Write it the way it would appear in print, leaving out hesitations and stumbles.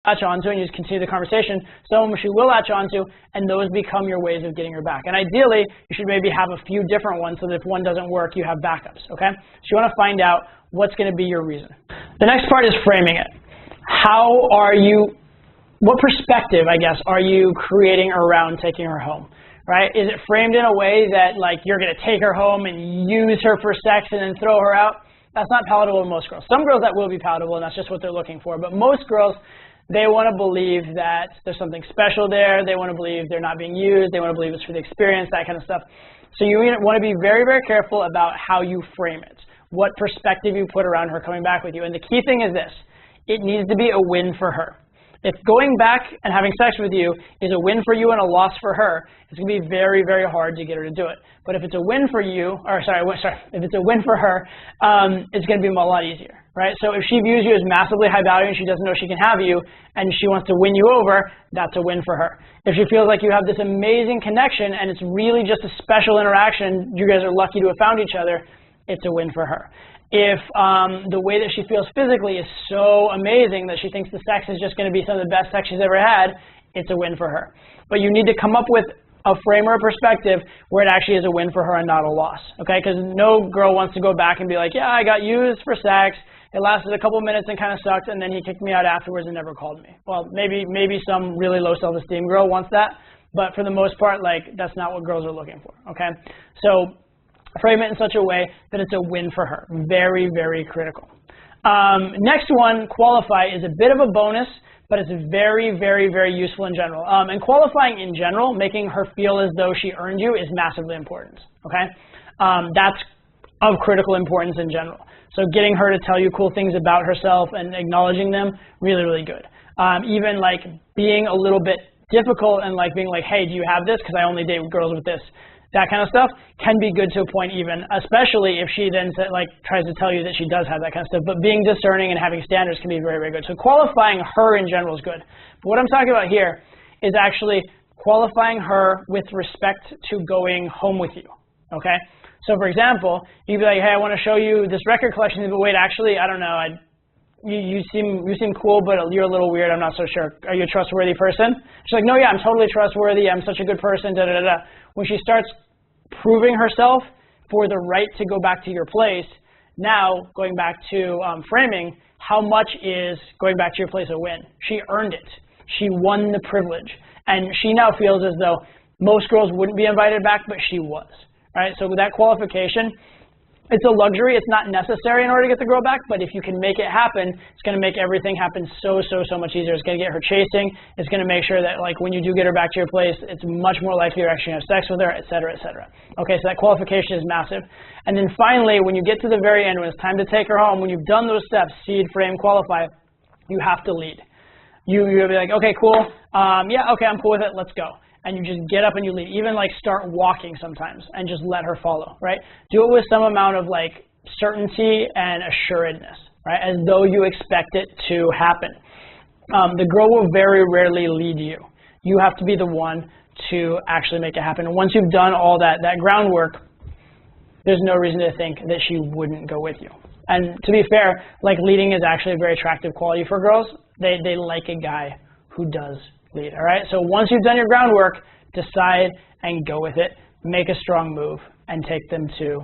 latch onto and you just continue the conversation, some of them she will latch onto, and those become your ways of getting her back. And ideally, you should maybe have a few different ones so that if one doesn't work, you have backups, okay? So you want to find out what's going to be your reason. The next part is framing it. What perspective, I guess, are you creating around taking her home, right? Is it framed in a way that, like, you're going to take her home and use her for sex and then throw her out? That's not palatable to most girls. Some girls that will be palatable, and that's just what they're looking for. But most girls, they want to believe that there's something special there. They want to believe they're not being used. They want to believe it's for the experience, that kind of stuff. So you want to be very, very careful about how you frame it, what perspective you put around her coming back with you. And the key thing is this. It needs to be a win for her. If going back and having sex with you is a win for you and a loss for her, it's going to be very, very hard to get her to do it. But if it's a win for you, if it's a win for her, it's going to be a lot easier, right? So if she views you as massively high value and she doesn't know she can have you and she wants to win you over, that's a win for her. If she feels like you have this amazing connection and it's really just a special interaction, you guys are lucky to have found each other, it's a win for her. If the way that she feels physically is so amazing that she thinks the sex is just going to be some of the best sex she's ever had, it's a win for her. But you need to come up with a frame or a perspective where it actually is a win for her and not a loss, okay? Because no girl wants to go back and be like, yeah, I got used for sex, it lasted a couple minutes and kind of sucked, and then he kicked me out afterwards and never called me. Well, maybe some really low self-esteem girl wants that, but for the most part, like, that's not what girls are looking for, okay? So frame it in such a way that it's a win for her. Very, very critical. Next one, qualify, is a bit of a bonus, but it's very, very, very useful in general. And qualifying in general, making her feel as though she earned you, is massively important, okay? That's of critical importance in general. So getting her to tell you cool things about herself and acknowledging them, really, really good. Even like being a little bit difficult and like being like, hey, do you have this? Because I only date girls with this. That kind of stuff can be good to a point even, especially if she then like tries to tell you that she does have that kind of stuff. But being discerning and having standards can be very, very good. So qualifying her in general is good. But what I'm talking about here is actually qualifying her with respect to going home with you, okay? So for example, you'd be like, hey, I want to show you this record collection, but wait, actually, I don't know, you seem cool, but you're a little weird, I'm not so sure. Are you a trustworthy person? She's like, no, yeah, I'm totally trustworthy, I'm such a good person, da da da da. When she starts proving herself for the right to go back to your place, now going back to framing, how much is going back to your place a win? She earned it. She won the privilege. And she now feels as though most girls wouldn't be invited back, but she was. Right? So with that qualification, it's a luxury. It's not necessary in order to get the girl back, but if you can make it happen, it's going to make everything happen so much easier. It's going to get her chasing. It's going to make sure that, like, when you do get her back to your place, it's much more likely you're actually going to have sex with her, et cetera, et cetera. Okay, so that qualification is massive. And then finally, when you get to the very end, when it's time to take her home, when you've done those steps, seed, frame, qualify, you have to lead. You'll be like, okay, cool. Yeah, okay, I'm cool with it. Let's go. And you just get up and you lead. Even like start walking sometimes and just let her follow, right? Do it with some amount of like certainty and assuredness, right? As though you expect it to happen. The girl will very rarely lead you. You have to be the one to actually make it happen. And once you've done all that groundwork, there's no reason to think that she wouldn't go with you. And to be fair, like leading is actually a very attractive quality for girls. They like a guy who does lead, all right? So once you've done your groundwork, decide and go with it. Make a strong move and take them to